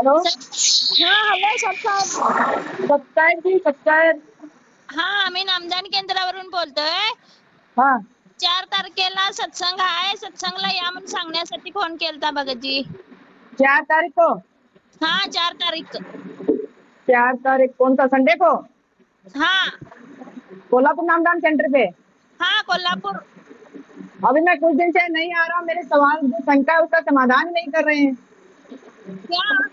Hello. हाँ hello sir. सत्ताय जी सत्ताय. हा आम्ही नामदान केंद्रावरून बोलतोय. हाँ 4 तारखेला सत्संग आहे. सत्संगला या म्हणून सांगण्यासाठी फोन केलता भगतजी. 4 तारीख को. हाँ 4 तारीख. 4 तारीख कौन सा संडे को? हाँ कोल्हापुर नामदान सेंटर पे। हाँ कोल्हापुर. अभी मैं कुछ दिन से नहीं आ रहा हूँ, मेरे सवाल जो शंका है उसका समाधान ही नहीं कर रहे हैं क्या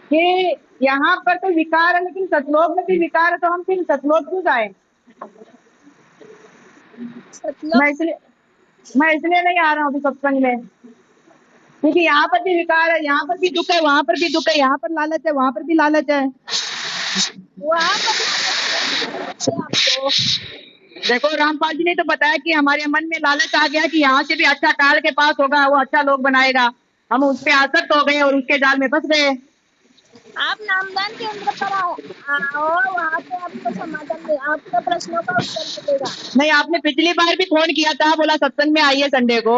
कि यहाँ पर तो विकार है लेकिन सतलोक में भी विकार है, तो हम फिर सतलोक क्यों जाए? सतलोक? मैं इसलिए नहीं आ रहा हूँ अभी सत्संग में, क्योंकि यहाँ पर भी विकार है, यहाँ पर भी दुख है, वहां पर भी दुख है, यहाँ पर लालच है, वहां पर भी लालच है। वहाँ पर आपको देखो रामपाल जी ने तो बताया कि हमारे मन में लालच आ गया कि यहाँ से भी अच्छा काल के पास होगा, वो अच्छा लोग बनाएगा। हम उस पे आसक्त हो गए और उसके जाल में फंस गए। आप नामदान केंद्र पर आओ, वहाँ पे आपको समाधान आपके प्रश्नों का उत्तर मिलेगा. नहीं, आपने पिछली बार भी फोन किया था, बोला सत्संग में आइए संडे को।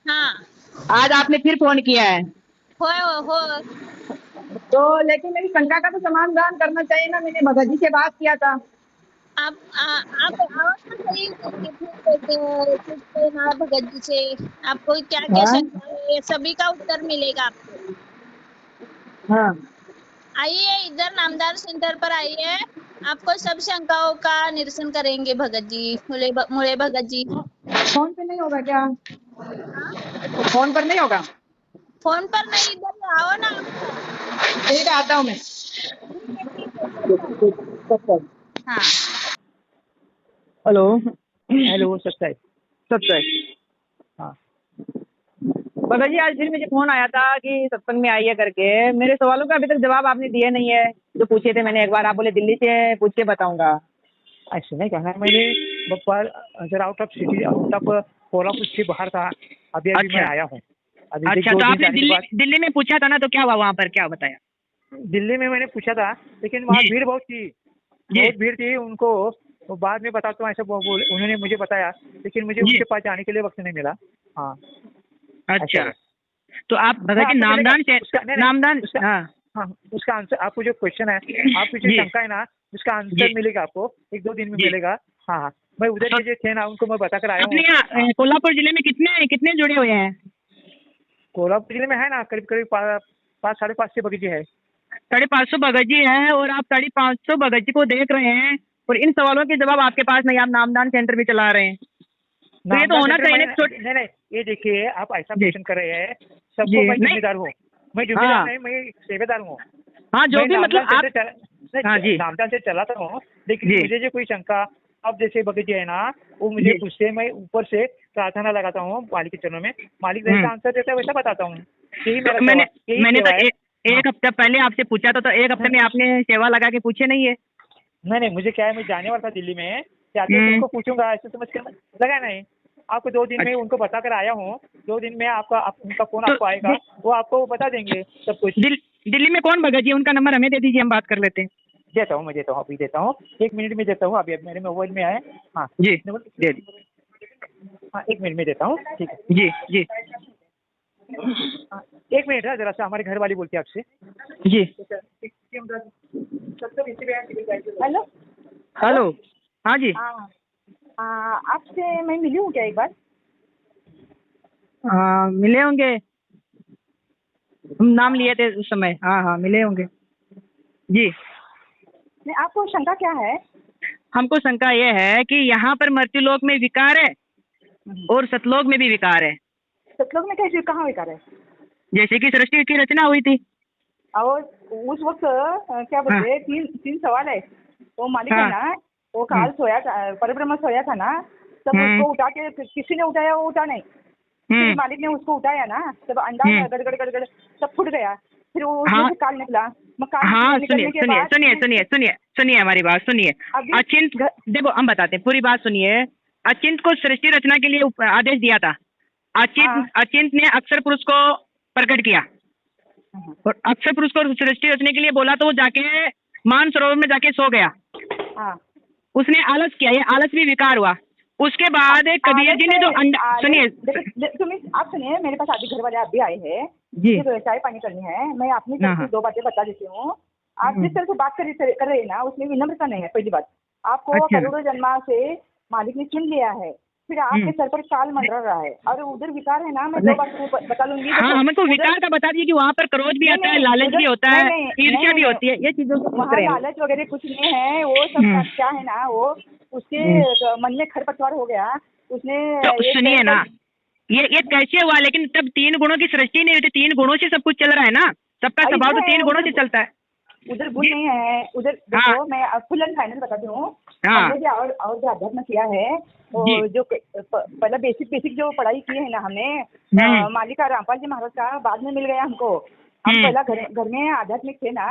हाँ आज आपने फिर फोन किया है होय हो. तो, लेकिन मेरी शंका का तो समाधान करना चाहिए ना। मैंने भगत जी से बात किया था। आप आओ तो सही. पूछते ना भगत जी से आपको क्या क्या हाँ शंका है, सभी का उत्तर मिलेगा आपको. हाँ। आइए इधर नामदान सेंटर पर आइए. आपको सब शंकाओं का निरसन करेंगे भगत जी, मुळे भगत जी. फोन पे नहीं होगा क्या? हाँ? फोन पर नहीं होगा? फोन पर नहीं, इधर आओ ना. ठीक है, आता हूँ मैं। ठीक है सत्संग. हाँ हेलो। हेलो सत्ताईस. हाँ भगत जी, आज फिर मुझे फोन आया था कि सत्संग में आइए करके। मेरे सवालों का अभी तक जवाब आपने दिए नहीं है, जो पूछे थे मैंने एक बार। आप बोले दिल्ली से पूछ के बताऊंगा। ऐसे नहीं कहना है मैंने. पर जरा out of city, out of Kolhapur से बाहर था. अभी अभी मैं आया हूँ. अभी अच्छा, दो तो दिन आपने जाने के बाद दिल्ली में पूछा था ना, तो क्या हुआ वहाँ पर, क्या बताया? दिल्ली में मैंने पूछा था, लेकिन वहाँ जी भीड़ बहुत थी. जी बहुत भीड़ थी. उनको वो बाद में बताता हूँ ऐसा उन्होंने मुझे बताया, लेकिन मुझे जी। उनके पास जाने के लिए वक्त नहीं मिला. हाँ अच्छा, ऐसा है. तो आप भगत जी आपको मिलेगा नामदान से उसका. नहीं नामदान, उसका. हाँ हाँ उसका आंसर. आपको जो क्वेश्चन है, आपकी जो जी शंका है ना, उसका आंसर जी मिलेगा आपको. 1-2 दिन में जी। मिलेगा. हाँ हाँ. मैं उधर तो के जो थे ना, उनको मैं बता कर आया अपने हूँ. हाँ. यहाँ कोल्हापुर जिले में कितने कितने जुड़े हुए हैं? कोल्हापुर जिले में है ना, करीब करीब 500-550 बगीचे है. 550 भगत जी हैं, और आप 550 भगत जी को देख रहे हैं, और इन सवालों के जवाब आपके पास नहीं। आप नामदान सेंटर भी चला रहे हैं, तो ये तो नामदान होना सेंटर चाहिए में ना छोटे। नहीं नहीं. ये देखिए, आप ऐसा जी क्वेश्चन कर रहे हैं. सबको जी मैं नहीं, जिम्मेदार हूँ. मैं जिम्मेदार हाँ नहीं, मैं एक सेवेदार हूँ. हाँ, जो मैं भी नामदान मतलब आप। सेंटर हाँ जी नामदान से चलाता हूँ. लेकिन जी मुझे जो कोई शंका, अब जैसे बगीचे है ना, वो मुझे जी। उससे मैं ऊपर से प्रार्थना लगाता हूँ मालिक के चरणों में. मालिक जैसा आंसर देता है वैसा बताता हूँ. यही मेरा तो मैंने सवाल, यही मैंने तो सेवा है. हाँ. एक हफ्ते पहले आपसे पूछा था, तो एक हफ्ते में आपने सेवा लगा के पूछे नहीं है। नहीं नहीं, मुझे क्या है, मैं जाने वाला था दिल्ली में. जाते ही तुमको पूछूंगा ऐसे समझ कर लगा नहीं. आपको 2 दिन में अच्छा। उनको बता कर आया हूँ. 2 दिन में उनका फोन आपको आएगा. वो आपको बता देंगे सब कुछ. दिल्ली में कौन भगत जी, उनका नंबर हमें दे दीजिए, हम बात कर लेते हैं। देता हूँ, मैं देता हूँ, अभी देता हूँ. 1 मिनट में देता हूँ. अभी मेरे मोबाइल में आए. हाँ जी दे दी। हाँ, 1 मिनट में देता हूँ. ठीक है. जी जी हाँ, 1 मिनट है. जरा सा हमारे घर वाली बोलती है आपसे. जी। हेलो. हेलो। हाँ जी। हाँ आपसे मैं मिली हूँ क्या एक बार? हाँ मिले होंगे, हम नाम लिए थे उस समय। हाँ हाँ मिले होंगे जी। नहीं, आपको शंका क्या है? हमको शंका ये है कि यहाँ पर मृत्युलोक में विकार है और सतलोक में भी विकार है। सतलोक में कैसे, कहाँ विकार है? जैसे कि सृष्टि की रचना हुई थी, और उस वक्त क्या बोलते हैं, तीन सवाल है. वो मालिक है हाँ ना, वो काल सोया था, परब्रह्म सोया था ना, तब उसको उठा के किसी ने उठाया, वो उठा नहीं. फिर मालिक ने उसको उठाया ना, तब अंडा गड़गड़ गड़गड़ सब फूट गया. फिर वो उसमें से काल निकला. हाँ निकलने सुनिए के सुनिए बाद सुनिए सुनिए सुनिए सुनिए हमारी बात सुनिए। अभी अचिंत, देखो हम बताते हैं, पूरी बात सुनिए। अचिंत को सृष्टि रचना के लिए आदेश दिया था। अचिंत ने अक्षर पुरुष को प्रकट किया, और अक्षर पुरुष को सृष्टि रचने के लिए बोला, तो वो जाके मानसरोवर में जाके सो गया। हाँ. उसने आलस किया, ये आलस भी विकार हुआ। उसके बाद कबीर जी ने जो अंडा, सुनिए आप सुनिए, मेरे पास आधे घर वाले आप भी आए हैं जी, मुझे चाय पानी करनी है, मैं अपनी तरफ से 2 बातें बता देती हूँ। आप जिस तरह से बात कर रहे हैं ना, उसमें विनम्रता नहीं है। पहली बात, आपको अच्छा। करोड़ों जन्मा से मालिक ने चुन लिया है, फिर आपके सर पर काल मंडरा रहा है, और उधर विकार है ना, मैं 2 बात बता लूंगी। हाँ, हमको विकार का बता दिए कि वहाँ पर क्रोध भी आता है, लालच भी होता है, ईर्ष्या भी होती है, ये चीजों को वहाँ लालच वगैरह कुछ नहीं है, वो सब क्या है ना, वो उसके मन में खरपतवार हो गया, उसने। तो सुनिए ना, ये कैसे हुआ? लेकिन तब 3 गुणों की सृष्टि नहीं हुई, 3 गुणों से सब कुछ चल रहा है ना, सबका स्वभाव तो 3 गुणों से चलता है। उधर गुण नहीं है, उधर देखो, मैं फुल एंड फाइनल बताती हूँ। हमने भी और जो अध्यात्म किया है, वो जो पहला बेसिक जो पढ़ाई की है ना हमने, मालिका रामपाल जी महाराज का बाद में मिल गया हमको। हम पहला घर में आध्यात्मिक थे ना,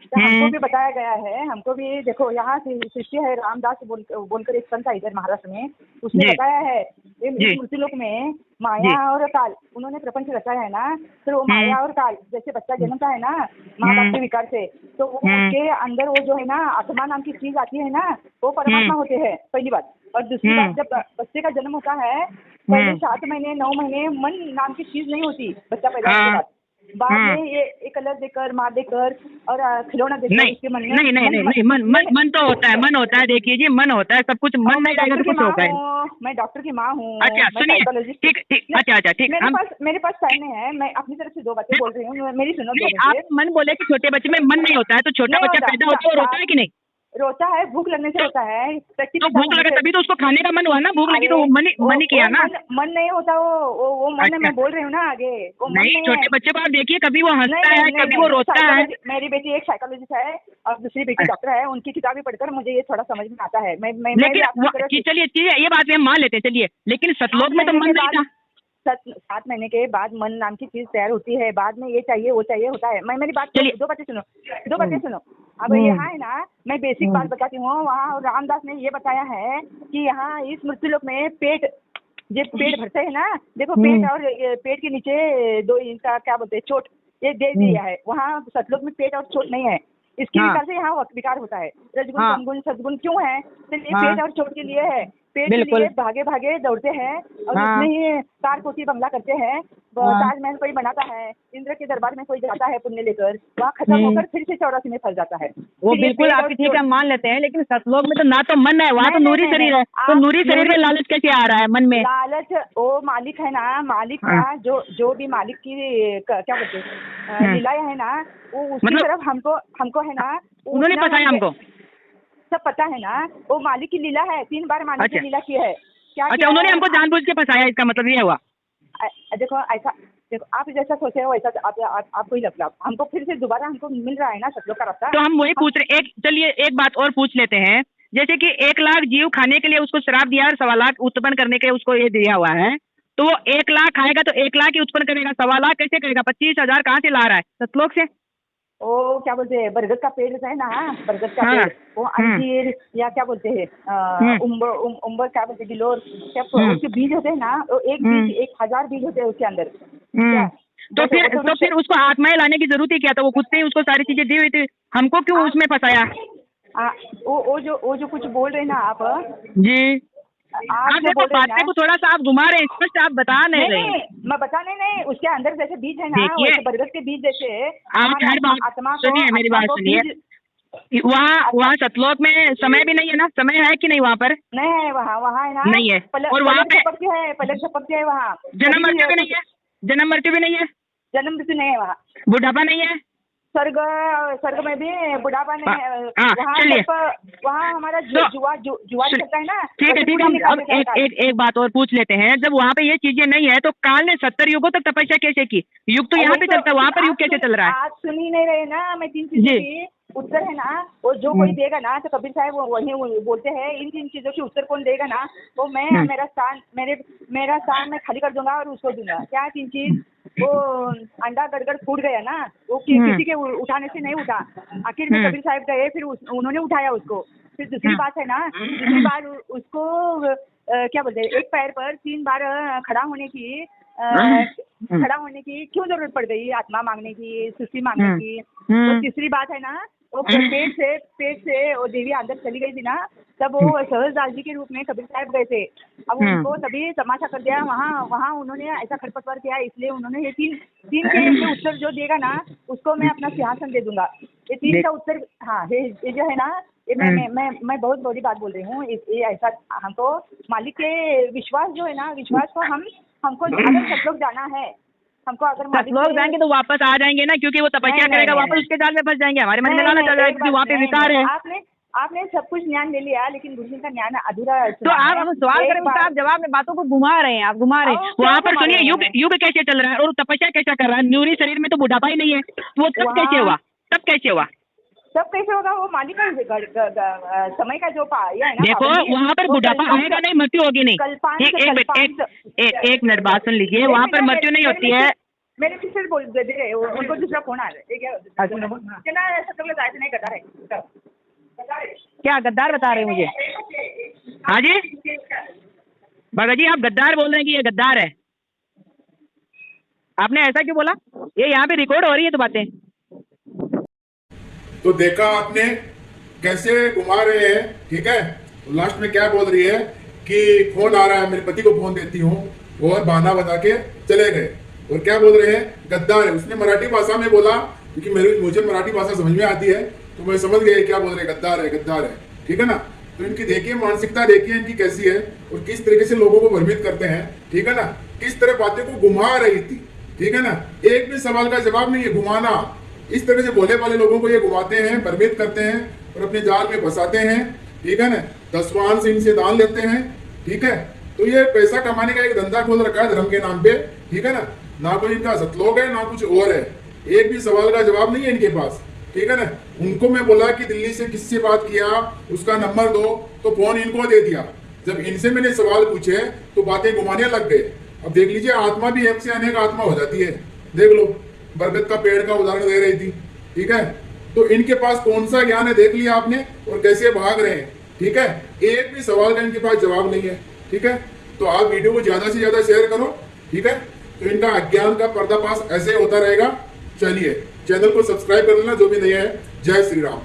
तो हमको भी बताया गया है, हमको भी देखो, यहाँ से शिष्य है रामदास बोलकर एक संत है इधर महाराष्ट्र में, उसने बताया है मृत्यु लोक में माया और काल, उन्होंने प्रपंच रचाया है ना, तो वो माया और काल, जैसे बच्चा जन्मता है ना माँ बाप के विकार से, तो वो उसके अंदर वो जो है ना आत्मा नाम की चीज आती है ना, वो परमात्मा होते हैं, पहली बात। और दूसरी बात, जब बच्चे का जन्म होता है, पहले 7 महीने 9 महीने मन नाम की चीज नहीं होती बच्चा पैदा होने के बाद में ये एक कलर देकर, मार देकर और खिलौना देकर उसके मन में नहीं, मन तो होता है, मन होता है, देखिए जी, मन होता है, सब कुछ मन नहीं रहेगा तो कुछ होगा। मैं डॉक्टर की माँ हूँ। अच्छा सुनिए, ठीक, अच्छा, मेरे पास टाइम नहीं है, मैं अपनी तरफ से 2 बातें बोल रही हूँ, मेरी सुनो। आप मन बोले कि छोटे बच्चे में मन नहीं होता है, तो छोटा बच्चा पैदा होता है, रोता है कि नहीं? रोता है, भूख लगने से होता है। तो भूख लगा तभी तो उसको खाने का मन हुआ ना, भूख लगी तो मन ही किया ना। मन नहीं होता वो मन है, मैं बोल रही हूँ ना आगे, वो मन नहीं। छोटे बच्चे को आप देखिए, कभी वो हंसता है, कभी वो रोता है। मेरी बेटी एक साइकोलॉजिस्ट है और दूसरी बेटी डॉक्टर है, उनकी किताबें पढ़कर मुझे ये थोड़ा समझ में आता है। लेकिन चलिए ये बात हम मान लेते हैं, चलिए, लेकिन सतलोक में तो मन नहीं था। 7 महीने के बाद मन नाम की चीज तैयार होती है, बाद में ये चाहिए वो चाहिए होता है। मेरी बात, 2 बातें सुनो। अब यहाँ है ना, मैं बेसिक बात बताती हूँ। वहाँ रामदास ने ये बताया है कि यहाँ इस मृत्युलोक में पेट भरते है ना, देखो पेट और पेट के नीचे 2 इंच का क्या बोलते हैं चोट, ये दे दिया है। वहाँ सतलोक में पेट और चोट नहीं है, इसके विकार से यहाँ विकार होता है। रजगुण समगुण सदगुण क्यों है? तो ये पेट और चोट के लिए है। पेट के लिए भागे दौड़ते हैं और उसमें ही कार कोठी बंगला करते हैं, ताजमहल कोई बनाता है, इंद्र के दरबार में कोई जाता है पुण्य लेकर, वहाँ खत्म होकर फिर से 84 में फंस जाता है। वो बिल्कुल आपकी ठीक है, मान लेते हैं, लेकिन सतलोक में तो ना तो मन है, वहाँ तो नूरी शरीर है, तो नूरी शरीर में लालच कैसे आ रहा है मन में? लालच वो मालिक है ना, मालिक का जो भी मालिक की क्या बोलते हैं लीलाएं है ना, वो उसकी तरफ हमको है ना, उन्होंने बताया हमको सब पता है ना, वो मालिक की लीला है। 3 बार मालिक की लीला की है। क्या अच्छा, उन्होंने हमको जानबूझ के फंसाया, इसका मतलब ये हुआ? देखो ऐसा, देखो आप जैसा सोचे हो वैसा आपको ही लगता, हमको फिर से दोबारा हमको मिल रहा है ना सतलोक का रास्ता। तो हम वही पूछ रहे। चलिए एक बात और पूछ लेते हैं, जैसे कि 1 लाख जीव खाने के लिए उसको श्राप दिया और 1.25 लाख उत्पन्न करने के उसको ये दिया हुआ है, तो वो 1 लाख खाएगा तो 1 लाख ही उत्पन्न करेगा, 1.25 लाख कैसे करेगा? 25,000 कहाँ से ला रहा है सतलोक से? ओ क्या बोलते हैं, बरगद का पेड़ है ना, बरगद का पेड़, वो अंजीर या क्या बोलते हैं उम्बर क्या बोलते हैं, गिलोर, क्या उसके बीज होते हैं ना, वो एक बीज 1000 बीज होते हैं उसके अंदर। तो फिर उसको आत्माएं लाने की जरूरत ही क्या था? वो खुद से ही उसको सारी चीजें दी हुई थी, हमको क्यों उसमें फंसाया? वो जो कुछ बोल रहे हैं ना आप जी, आप देखो बातें को थोड़ा सा आप घुमा रहे हैं, स्पष्ट आप बता नहीं रहे। मैं बताने नहीं, उसके अंदर जैसे बीज है ना, वैसे बरगद के बीज जैसे आत्मा सुनिए, मेरी बात सुनिए। वहाँ सतलोक में समय भी नहीं है ना? समय है कि नहीं वहाँ पर? नहीं है, वहाँ है ना, नहीं है। और वहाँ पे पलक झपकती है, वहाँ जन्म मृत्यु भी नहीं है, जन्म मृत्यु भी नहीं है, जन्म मृत्यु नहीं है, वहाँ बुढ़ापा नहीं है, स्वर्ग में भी बुढ़ापा नहीं है। वहाँ हमारा जुआ चलता है ना। ठीक है, हम एक बात और पूछ लेते हैं। जब वहाँ पे ये चीजें नहीं है तो काल ने 70 युगों तक तपस्या कैसे की? युग तो यहाँ पे चलता है, वहाँ पर युग कैसे चल रहा है? आप सुन ही नहीं रहे ना, मैं 3 चीजों की उत्तर है ना, वो जो कोई देगा ना, तो कबीर साहब वही बोलते हैं, इन 3 चीजों की उत्तर कौन देगा ना, वो मैं मेरा स्थान मैं खाली कर दूंगा और उसको दूंगा। क्या 3 चीज? वो अंडा गड़गड़ फूट गया ना, वो किसी के उठाने से नहीं उठा, आखिर में कबीर साहब गए, फिर उन्होंने उठाया उसको। फिर दूसरी बात है ना, दूसरी बार उसको क्या बोलते हैं, एक पैर पर 3 बार खड़ा होने की क्यों जरूरत पड़ गई? आत्मा मांगने की, सृष्टि मांगने की। तो तीसरी बात है ना, वो पेट से वो देवी अंदर चली गई थी ना, तब वो सहजदास जी के रूप में कबीर साहब गए थे। अब उनको तभी तमाशा कर दिया वहाँ उन्होंने ऐसा खरपतवार किया, इसलिए उन्होंने ये तीन के उत्तर जो देगा ना उसको मैं अपना सिंहासन दे दूंगा। ये 3 का उत्तर, हाँ ये जो है ना, ये मैं बहुत बड़ी बात बोल रही हूँ। ये ऐसा हमको मालिक के विश्वास जो है ना, विश्वास को हमको अगर सब लोग जाना है, हमको अगर लोग जाएंगे तो वापस आ जाएंगे ना, क्योंकि वो तपस्या करेगा, वापस उसके जाल में फंस जाएंगे। हमारे मन में लाना चल जाएगा क्योंकि वहाँ पे विकार है। आपने सब कुछ ज्ञान ले लिया, लेकिन गुरु जी का ज्ञान अधूरा। तो आप हम सवाल करें उसका आप जवाब में बातों को घुमा रहे हैं, आप घुमा रहे हैं। वहाँ पर सुनिए युग कैसे चल रहा है और तपस्या कैसा कर रहा है। न्यूरी शरीर में तो बुढ़ापा ही नहीं है, वो तब कैसे हुआ? सब कैसे होगा? वो मालिक का समय का जो ये है ना, देखो वहाँ पर बुढ़ापा आएगा नहीं, मृत्यु होगी नहीं। एक मिनट बात सुन लीजिए, वहाँ पर मृत्यु नहीं होती है। मेरे सिस्टर बोल दे रहे, उनको दूसरा फोन आ रहा है। सब लोग ऐसे नहीं करता है। क्या गद्दार बता रहे हैं मुझे? हाँ जी भगत जी, आप गद्दार बोल रहे हैं कि ये गद्दार है। आपने ऐसा क्यों बोला? ये यहाँ पे रिकॉर्ड हो रही है तो बातें। तो देखा आपने कैसे घुमा रहे हैं, ठीक है। लास्ट में क्या बोल रही है कि फोन आ रहा है, मेरे पति को फोन देती हूँ, और बहाना बता के चले गए। और क्या बोल रहे हैं? गद्दार है। उसने मराठी भाषा में बोला, क्योंकि मुझे मराठी भाषा समझ में आती है, तो मैं समझ गया क्या बोल रहे हैं। गद्दार है, ठीक है ना। तो इनकी देखिए मानसिकता, देखिए इनकी कैसी है और किस तरीके से लोगों को भ्रमित करते हैं, ठीक है ना। किस तरह बातें को घुमा रही थी, ठीक है ना। एक भी सवाल का जवाब नहीं है, घुमाना। इस तरह से भोले वाले लोगों को ये घुमाते हैं, भ्रमित करते हैं और अपने जाल में फंसाते हैं, ठीक है ना। 10 वाहन से इनसे दान लेते हैं, ठीक है। तो ये पैसा कमाने का एक धंधा खोल रखा है धर्म के नाम पे, ठीक है ना कोई इनका सतलोक है, ना कुछ और है। एक भी सवाल का जवाब नहीं है इनके पास, ठीक है ना। उनको मैं बोला कि दिल्ली से किससे बात किया, उसका नंबर दो, तो फोन इनको दे दिया। जब इनसे मैंने सवाल पूछे तो बातें घुमाने लग गए। अब देख लीजिए, आत्मा भी एक से अनेक आत्मा हो जाती है। देख लो, बरगद का पेड़ का उदाहरण दे रही थी, ठीक है। तो इनके पास कौन सा ज्ञान है देख लिया आपने, और कैसे भाग रहे हैं, ठीक है। एक भी सवाल का इनके पास जवाब नहीं है, ठीक है। तो आप वीडियो को ज्यादा से ज्यादा शेयर करो, ठीक है। तो इनका अज्ञान का पर्दाफाश ऐसे होता रहेगा। चलिए, चैनल को सब्सक्राइब कर लेना जो भी नया है। जय श्री राम।